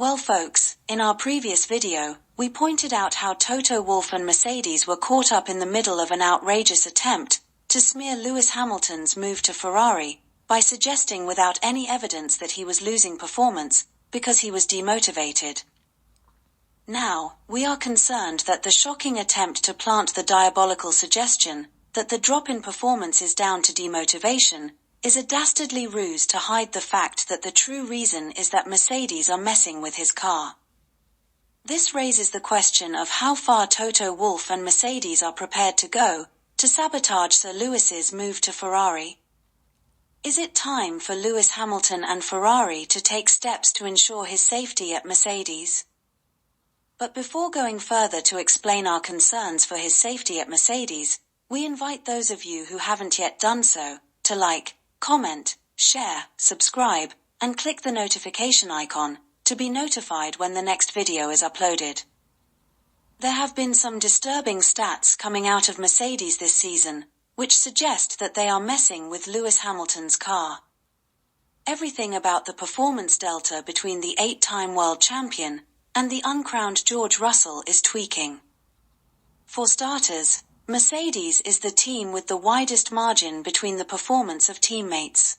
Well folks, in our previous video, we pointed out how Toto Wolff and Mercedes were caught up in the middle of an outrageous attempt to smear Lewis Hamilton's move to Ferrari by suggesting without any evidence that he was losing performance because he was demotivated. Now, we are concerned that the shocking attempt to plant the diabolical suggestion that the drop in performance is down to demotivation is a dastardly ruse to hide the fact that the true reason is that Mercedes are messing with his car. This raises the question of how far Toto Wolff and Mercedes are prepared to go to sabotage Sir Lewis's move to Ferrari. Is it time for Lewis Hamilton and Ferrari to take steps to ensure his safety at Mercedes? But before going further to explain our concerns for his safety at Mercedes, we invite those of you who haven't yet done so to like, comment, share, subscribe, and click the notification icon to be notified when the next video is uploaded. There have been some disturbing stats coming out of Mercedes this season, which suggest that they are messing with Lewis Hamilton's car. Everything about the performance delta between the 8-time world champion and the uncrowned George Russell is tweaking. For starters, Mercedes is the team with the widest margin between the performance of teammates.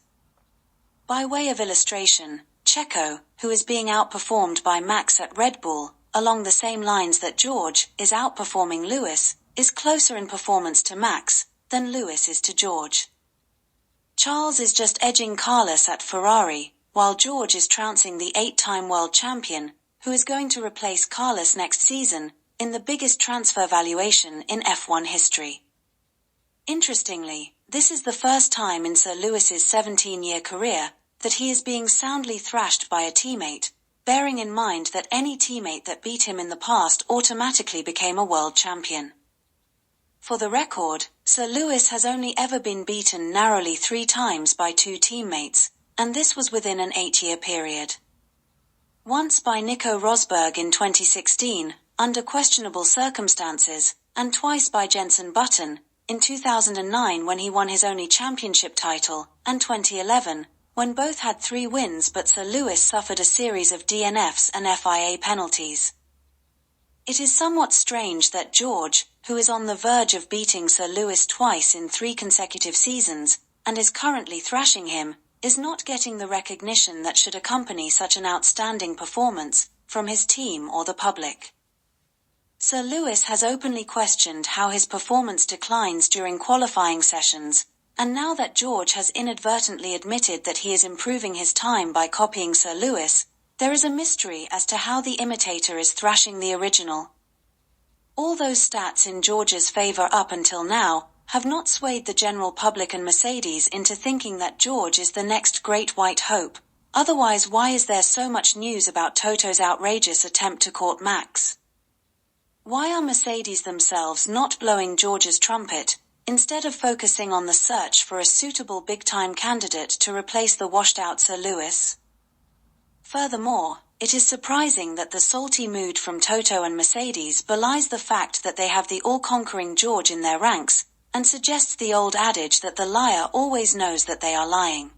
By way of illustration, Checo, who is being outperformed by Max at Red Bull, along the same lines that George is outperforming Lewis, is closer in performance to Max than Lewis is to George. Charles is just edging Carlos at Ferrari, while George is trouncing the 8-time world champion, who is going to replace Carlos next season in the biggest transfer valuation in F1 history. Interestingly, this is the first time in Sir Lewis's 17-year career that he is being soundly thrashed by a teammate, bearing in mind that any teammate that beat him in the past automatically became a world champion. For the record, Sir Lewis has only ever been beaten narrowly 3 times by 2 teammates, and this was within an 8-year period. Once by Nico Rosberg in 2016, under questionable circumstances, and twice by Jenson Button, in 2009 when he won his only championship title, and 2011, when both had 3 wins but Sir Lewis suffered a series of DNFs and FIA penalties. It is somewhat strange that George, who is on the verge of beating Sir Lewis twice in 3 consecutive seasons, and is currently thrashing him, is not getting the recognition that should accompany such an outstanding performance from his team or the public. Sir Lewis has openly questioned how his performance declines during qualifying sessions, and now that George has inadvertently admitted that he is improving his time by copying Sir Lewis, there is a mystery as to how the imitator is thrashing the original. All those stats in George's favor up until now have not swayed the general public and Mercedes into thinking that George is the next great white hope. Otherwise, why is there so much news about Toto's outrageous attempt to court Max? Why are Mercedes themselves not blowing George's trumpet, instead of focusing on the search for a suitable big-time candidate to replace the washed-out Sir Lewis? Furthermore, it is surprising that the salty mood from Toto and Mercedes belies the fact that they have the all-conquering George in their ranks, and suggests the old adage that the liar always knows that they are lying.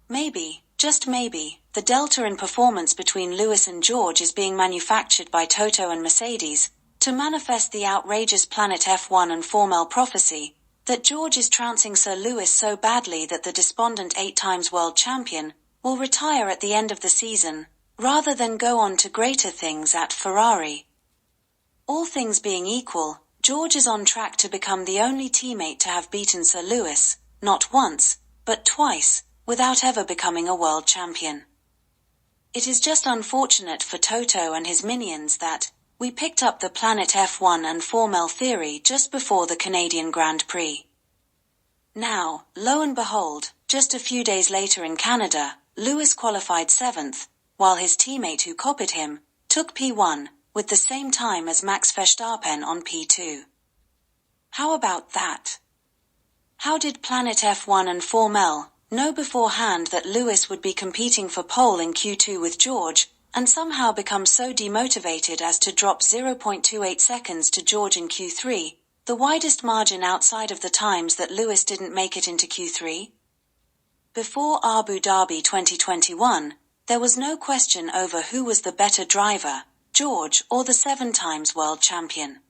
Maybe, just maybe, the delta in performance between Lewis and George is being manufactured by Toto and Mercedes to manifest the outrageous Planet F1 and Formel prophecy that George is trouncing Sir Lewis so badly that the despondent 8-times world champion will retire at the end of the season, rather than go on to greater things at Ferrari. All things being equal, George is on track to become the only teammate to have beaten Sir Lewis, not once, but twice, without ever becoming a world champion. It is just unfortunate for Toto and his minions that we picked up the Planet F1 and Formel theory just before the Canadian Grand Prix. Now, lo and behold, just a few days later in Canada, Lewis qualified 7th, while his teammate who copied him took P1, with the same time as Max Verstappen on P2. How about that? How did Planet F1 and Formel know beforehand that Lewis would be competing for pole in Q2 with George, and somehow become so demotivated as to drop 0.28 seconds to George in Q3, the widest margin outside of the times that Lewis didn't make it into Q3? Before Abu Dhabi 2021, there was no question over who was the better driver, George or the 7 times world champion.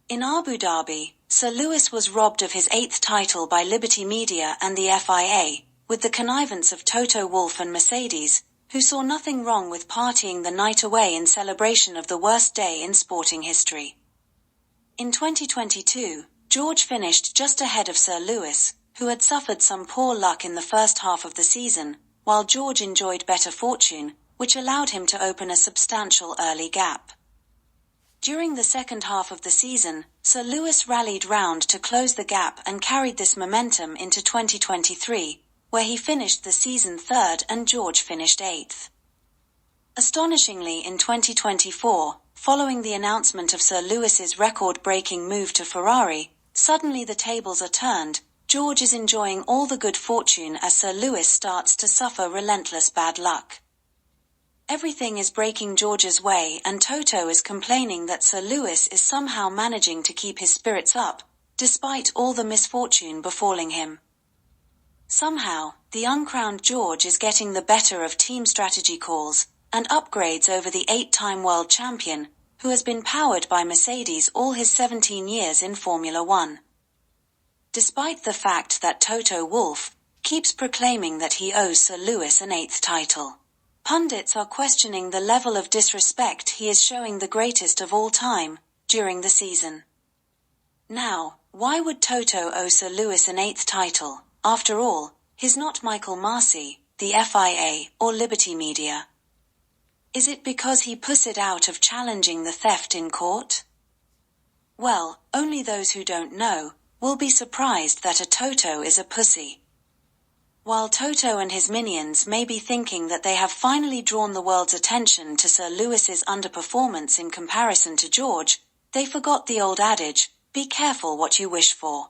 In Abu Dhabi, Sir Lewis was robbed of his 8th title by Liberty Media and the FIA, with the connivance of Toto Wolff and Mercedes, who saw nothing wrong with partying the night away in celebration of the worst day in sporting history. In 2022, George finished just ahead of Sir Lewis, who had suffered some poor luck in the first half of the season, while George enjoyed better fortune, which allowed him to open a substantial early gap. During the second half of the season, Sir Lewis rallied round to close the gap and carried this momentum into 2023, where he finished the season 3rd and George finished 8th. Astonishingly, in 2024, following the announcement of Sir Lewis's record-breaking move to Ferrari, suddenly the tables are turned. George is enjoying all the good fortune as Sir Lewis starts to suffer relentless bad luck. Everything is breaking George's way, and Toto is complaining that Sir Lewis is somehow managing to keep his spirits up, despite all the misfortune befalling him. Somehow, the uncrowned George is getting the better of team strategy calls and upgrades over the 8-time world champion, who has been powered by Mercedes all his 17 years in Formula One. Despite the fact that Toto Wolff keeps proclaiming that he owes Sir Lewis an 8th title, pundits are questioning the level of disrespect he is showing the greatest of all time during the season. Now, why would Toto owe Sir Lewis an 8th title? After all, he's not Michael Masi, the FIA, or Liberty Media. Is it because he pussied out of challenging the theft in court? Well, only those who don't know will be surprised that a Toto is a pussy. While Toto and his minions may be thinking that they have finally drawn the world's attention to Sir Lewis's underperformance in comparison to George, they forgot the old adage, be careful what you wish for.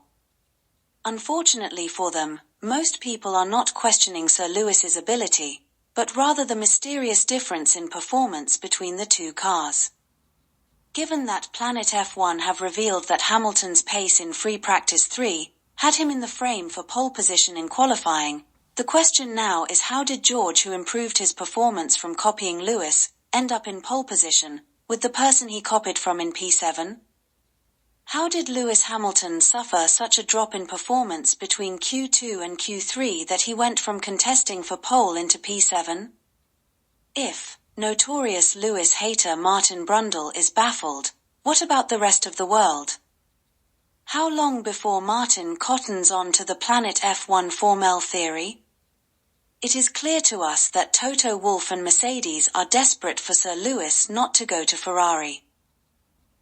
Unfortunately for them, most people are not questioning Sir Lewis's ability, but rather the mysterious difference in performance between the two cars. Given that Planet F1 have revealed that Hamilton's pace in free practice 3 had him in the frame for pole position in qualifying, the question now is how did George, who improved his performance from copying Lewis, end up in pole position, with the person he copied from in P7? How did Lewis Hamilton suffer such a drop in performance between Q2 and Q3 that he went from contesting for pole into P7? If notorious Lewis hater Martin Brundle is baffled, what about the rest of the world? How long before Martin cottons on to the Planet F1 Formel theory? It is clear to us that Toto Wolff and Mercedes are desperate for Sir Lewis not to go to Ferrari.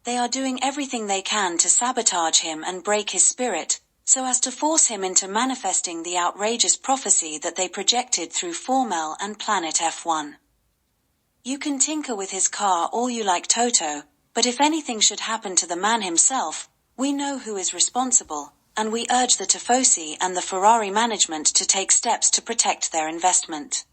They are doing everything they can to sabotage him and break his spirit, so as to force him into manifesting the outrageous prophecy that they projected through Formel and Planet F1. You can tinker with his car all you like, Toto, but if anything should happen to the man himself, we know who is responsible, and we urge the Tifosi and the Ferrari management to take steps to protect their investment.